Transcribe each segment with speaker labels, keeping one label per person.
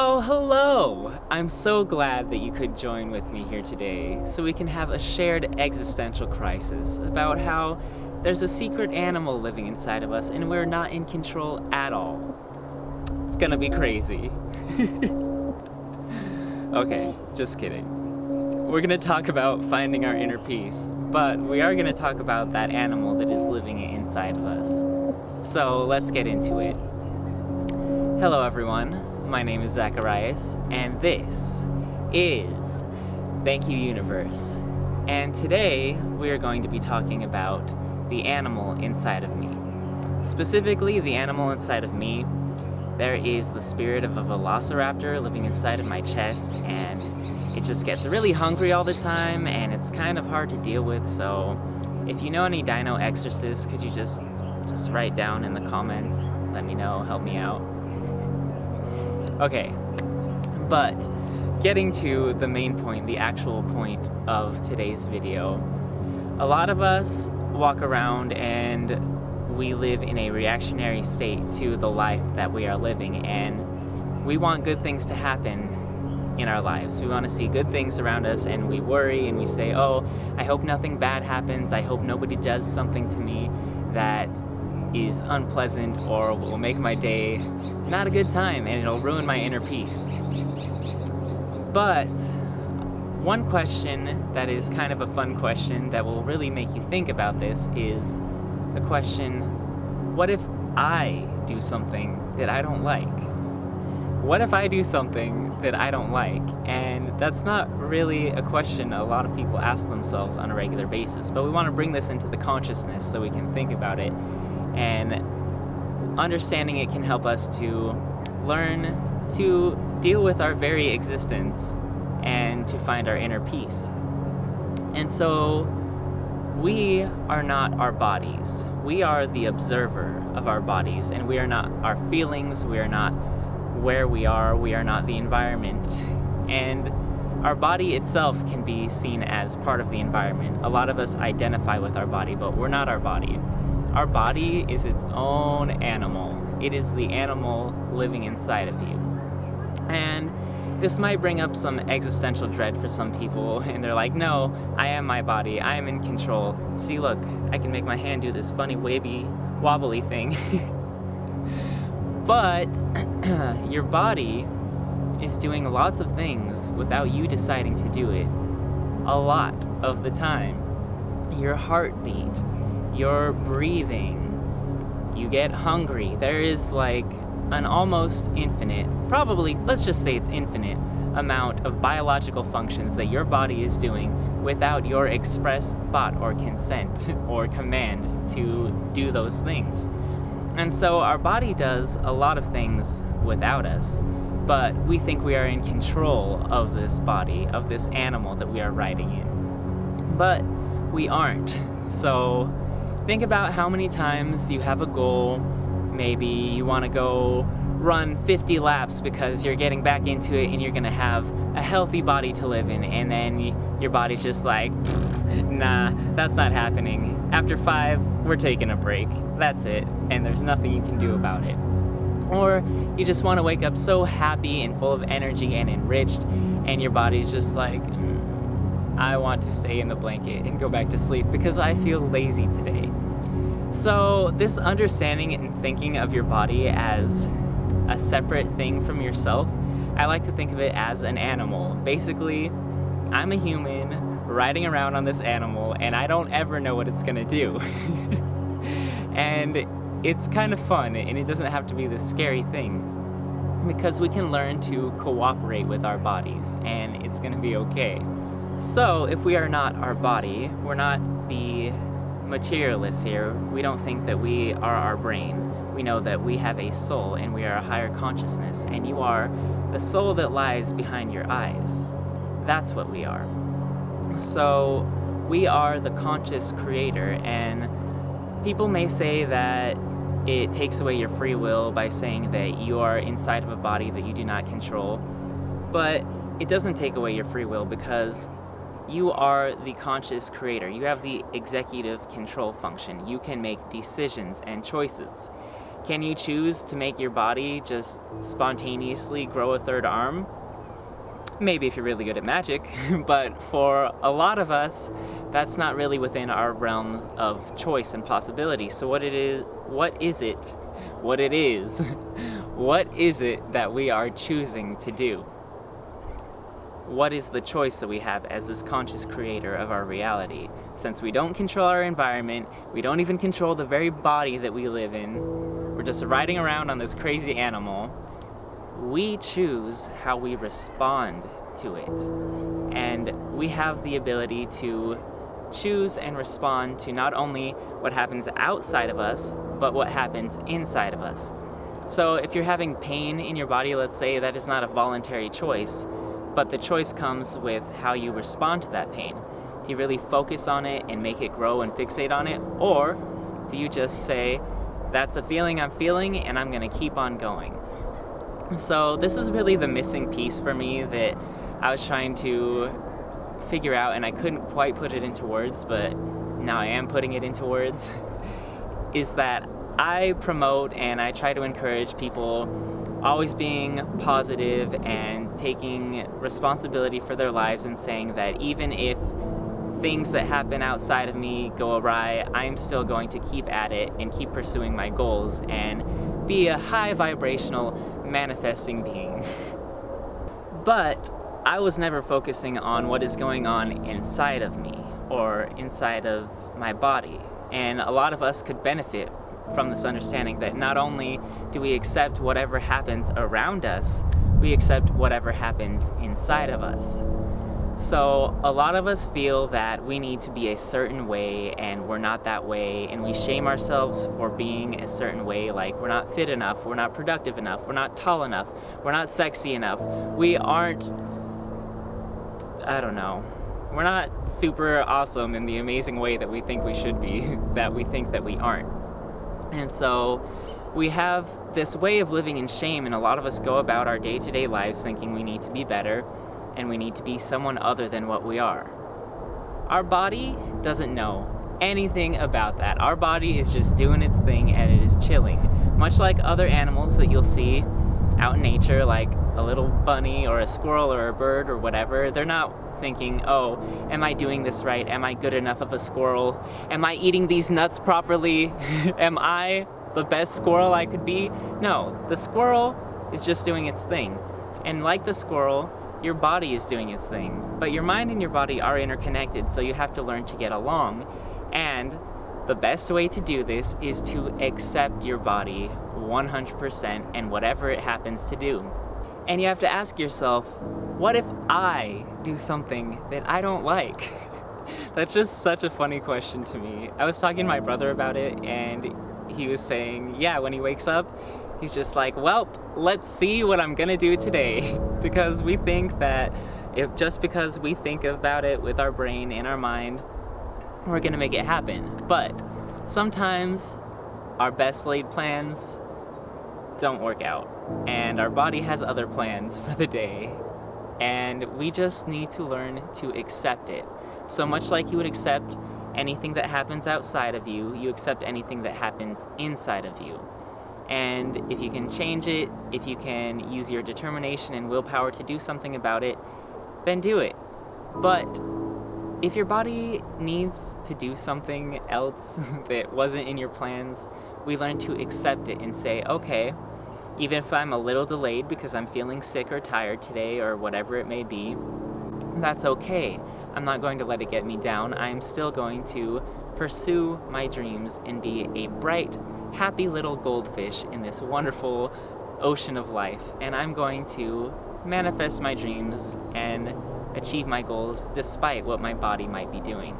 Speaker 1: Oh, hello! I'm so glad that you could join with me here today so we can have a shared existential crisis about how there's a secret animal living inside of us and we're not in control at all. It's gonna be crazy. Okay, just kidding. We're gonna talk about finding our inner peace, but we are gonna talk about that animal that is living inside of us. So let's get into it. Hello, everyone. My name is Zacharias, and this is Thank You Universe. And today we are going to be talking about the animal inside of me. Specifically, the animal inside of me. There is the spirit of a velociraptor living inside of my chest, and it just gets really hungry all the time, and it's kind of hard to deal with. So if you know any dino exorcists, could you just write down in the comments? Let me know, help me out. Okay, but getting to the main point, the actual point of today's video, a lot of us walk around and we live in a reactionary state to the life that we are living, and we want good things to happen in our lives. We want to see good things around us, and we worry and we say, oh, I hope nothing bad happens. I hope nobody does something to me that is unpleasant or will make my day not a good time, and it'll ruin my inner peace. But one question that is kind of a fun question that will really make you think about this is the question, what if I do something that I don't like? What if I do something that I don't like? And that's not really a question a lot of people ask themselves on a regular basis, but we want to bring this into the consciousness so we can think about it, and understanding it can help us to learn to deal with our very existence and to find our inner peace. And so we are not our bodies. We are the observer of our bodies, and we are not our feelings. We are not where we are not the environment. And our body itself can be seen as part of the environment. A lot of us identify with our body, but we're not our body. Our body is its own animal. It is the animal living inside of you. And this might bring up some existential dread for some people, and they're like, no, I am my body. I am in control. See, look, I can make my hand do this funny wavy, wobbly thing. But your body is doing lots of things without you deciding to do it. A lot of the time. Your heartbeat, your breathing, you get hungry. There is like an almost infinite, probably, let's just say it's infinite, amount of biological functions that your body is doing without your express thought or consent or command to do those things. And so our body does a lot of things without us, but we think we are in control of this body, of this animal that we are riding in. But we aren't. So think about how many times you have a goal. Maybe you want to go run 50 laps because you're getting back into it and you're going to have a healthy body to live in, and then your body's just like, nah, that's not happening. After 5, we're taking a break. That's it, and there's nothing you can do about it. Or you just want to wake up so happy and full of energy and enriched, and your body's just like, I want to stay in the blanket and go back to sleep because I feel lazy today. So this understanding and thinking of your body as a separate thing from yourself, I like to think of it as an animal. Basically, I'm a human riding around on this animal, and I don't ever know what it's gonna do. And it's kind of fun, and it doesn't have to be this scary thing, because we can learn to cooperate with our bodies, and it's gonna be okay. So if we are not our body, we're not the materialists here. We don't think that we are our brain. We know that we have a soul, and we are a higher consciousness, and you are the soul that lies behind your eyes. That's what we are. So we are the conscious creator, and people may say that it takes away your free will by saying that you are inside of a body that you do not control, but it doesn't take away your free will because you are the conscious creator. You have the executive control function. You can make decisions and choices. Can you choose to make your body just spontaneously grow a third arm? Maybe if you're really good at magic, but for a lot of us, that's not really within our realm of choice and possibility. So what is it that we are choosing to do? What is the choice that we have as this conscious creator of our reality? Since we don't control our environment, we don't even control the very body that we live in, we're just riding around on this crazy animal, we choose how we respond to it. And we have the ability to choose and respond to not only what happens outside of us, but what happens inside of us. So if you're having pain in your body, let's say, that is not a voluntary choice, but the choice comes with how you respond to that pain. Do you really focus on it and make it grow and fixate on it? Or do you just say, that's a feeling I'm feeling and I'm gonna keep on going? So this is really the missing piece for me that I was trying to figure out, and I couldn't quite put it into words, but now I am putting it into words, is that I promote and I try to encourage people always being positive and taking responsibility for their lives and saying that even if things that happen outside of me go awry, I'm still going to keep at it and keep pursuing my goals and be a high vibrational manifesting being. But I was never focusing on what is going on inside of me or inside of my body. And a lot of us could benefit from this understanding that not only do we accept whatever happens around us, we accept whatever happens inside of us. So a lot of us feel that we need to be a certain way and we're not that way, and we shame ourselves for being a certain way, like we're not fit enough, we're not productive enough, we're not tall enough, we're not sexy enough, we aren't, we're not super awesome in the amazing way that we think we should be, that we think that we aren't. And so we have this way of living in shame, and a lot of us go about our day-to-day lives thinking we need to be better and we need to be someone other than what we are. Our body doesn't know anything about that. Our body is just doing its thing and it is chilling. Much like other animals that you'll see out in nature, like a little bunny or a squirrel or a bird or whatever, they're not thinking, oh, am I doing this right? Am I good enough of a squirrel? Am I eating these nuts properly? Am I the best squirrel I could be? No, the squirrel is just doing its thing. And like the squirrel, your body is doing its thing. But your mind and your body are interconnected, so you have to learn to get along. And the best way to do this is to accept your body 100% and whatever it happens to do. And you have to ask yourself, what if I do something that I don't like? That's just such a funny question to me. I was talking to my brother about it, and he was saying, yeah, when he wakes up, he's just like, well, let's see what I'm gonna do today. Because we think that just because we think about it with our brain and our mind, we're gonna make it happen. But sometimes our best laid plans don't work out, and our body has other plans for the day, and we just need to learn to accept it. So much like you would accept anything that happens outside of you, you accept anything that happens inside of you. And if you can change it, if you can use your determination and willpower to do something about it, then do it. But if your body needs to do something else that wasn't in your plans, we learn to accept it and say, okay, even if I'm a little delayed because I'm feeling sick or tired today or whatever it may be, that's okay. I'm not going to let it get me down. I'm still going to pursue my dreams and be a bright, happy little goldfish in this wonderful ocean of life. And I'm going to manifest my dreams and achieve my goals despite what my body might be doing.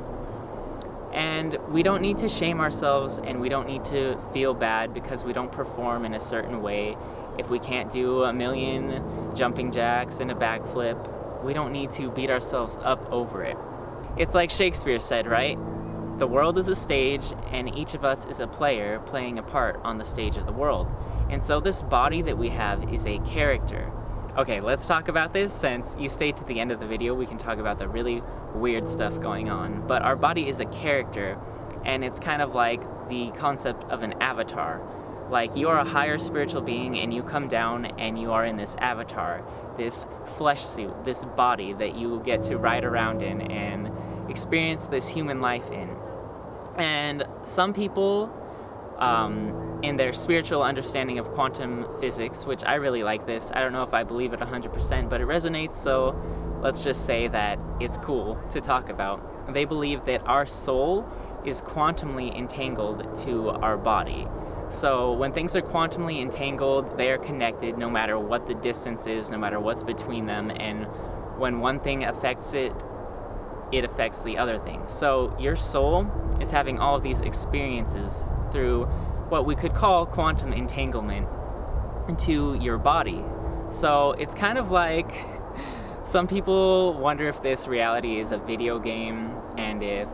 Speaker 1: And we don't need to shame ourselves, and we don't need to feel bad because we don't perform in a certain way. If we can't do a million jumping jacks and a backflip, we don't need to beat ourselves up over it. It's like Shakespeare said, right? The world is a stage, and each of us is a player playing a part on the stage of the world. And so this body that we have is a character. Okay, let's talk about this. Since you stayed to the end of the video, we can talk about the really weird stuff going on. But our body is a character, and it's kind of like the concept of an avatar. Like, you are a higher spiritual being and you come down and you are in this avatar, this flesh suit, this body that you get to ride around in and experience this human life in. And some people, in their spiritual understanding of quantum physics, which I really like this, I don't know if I believe it 100%, but it resonates, so let's just say that it's cool to talk about. They believe that our soul is quantumly entangled to our body. So when things are quantumly entangled, they are connected no matter what the distance is, no matter what's between them, and when one thing affects it, it affects the other thing. So your soul is having all of these experiences through what we could call quantum entanglement into your body. So it's kind of like, some people wonder if this reality is a video game and if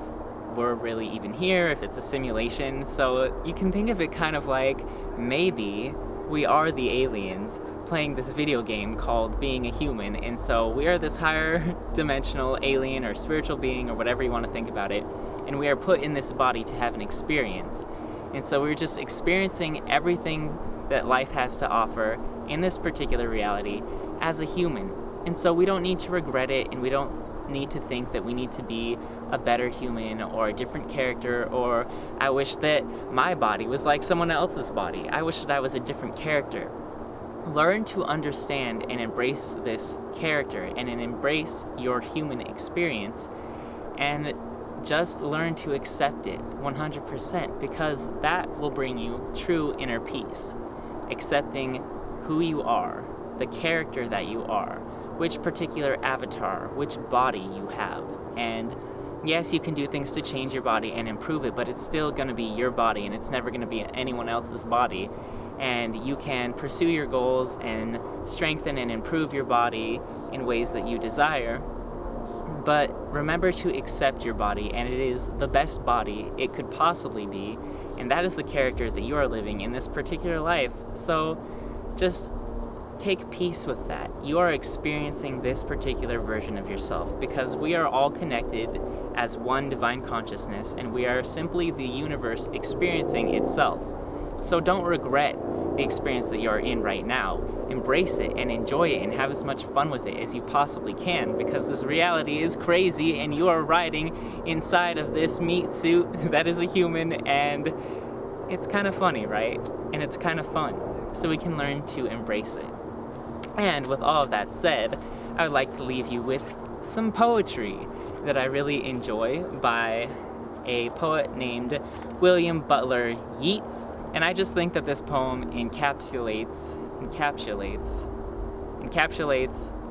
Speaker 1: we're really even here, if it's a simulation. So you can think of it kind of like, maybe we are the aliens playing this video game called being a human, and so we are this higher dimensional alien or spiritual being or whatever you want to think about it, and we are put in this body to have an experience. And so we're just experiencing everything that life has to offer in this particular reality as a human. And so we don't need to regret it, and we don't need to think that we need to be a better human or a different character, or I wish that my body was like someone else's body. I wish that I was a different character. Learn to understand and embrace this character and embrace your human experience, and just learn to accept it 100%, because that will bring you true inner peace. Accepting who you are, the character that you are, which particular avatar, which body you have. And yes, you can do things to change your body and improve it, but it's still going to be your body, and it's never going to be anyone else's body. And you can pursue your goals and strengthen and improve your body in ways that you desire. But remember to accept your body, and it is the best body it could possibly be, and that is the character that you are living in this particular life. So just take peace with that. You are experiencing this particular version of yourself because we are all connected as one divine consciousness, and we are simply the universe experiencing itself. So don't regret the experience that you're in right now. Embrace it and enjoy it and have as much fun with it as you possibly can, because this reality is crazy and you are riding inside of this meat suit that is a human, and it's kind of funny, right? And it's kind of fun. So we can learn to embrace it. And with all of that said, I would like to leave you with some poetry that I really enjoy by a poet named William Butler Yeats. And I just think that this poem encapsulates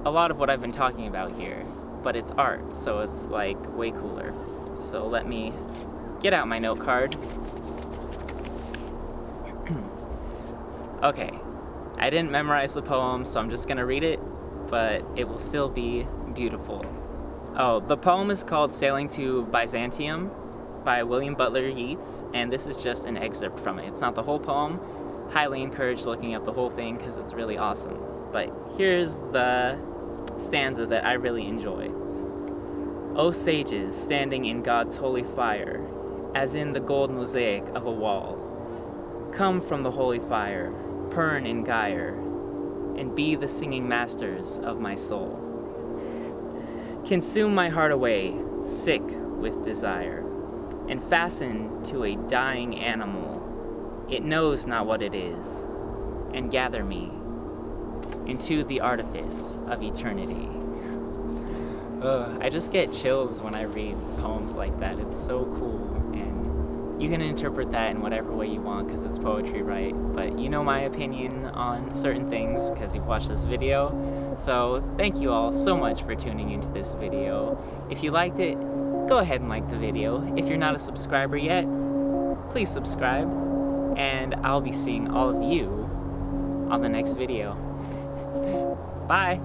Speaker 1: a lot of what I've been talking about here. But it's art, so it's like way cooler. So let me get out my note card. Okay, I didn't memorize the poem, so I'm just gonna read it, but it will still be beautiful. Oh, the poem is called Sailing to Byzantium by William Butler Yeats, and this is just an excerpt from it. It's not the whole poem. Highly encourage looking up the whole thing because it's really awesome. But here's the stanza that I really enjoy. O sages, standing in God's holy fire, as in the gold mosaic of a wall, come from the holy fire, Pern and Gyre, and be the singing masters of my soul. Consume my heart away, sick with desire, and fasten to a dying animal. It knows not what it is, and gather me into the artifice of eternity. I just get chills when I read poems like that. It's so cool, and you can interpret that in whatever way you want because it's poetry, right? But you know my opinion on certain things because you've watched this video. So thank you all so much for tuning into this video. If you liked it, go ahead and like the video. If you're not a subscriber yet, please subscribe, and I'll be seeing all of you on the next video. Bye!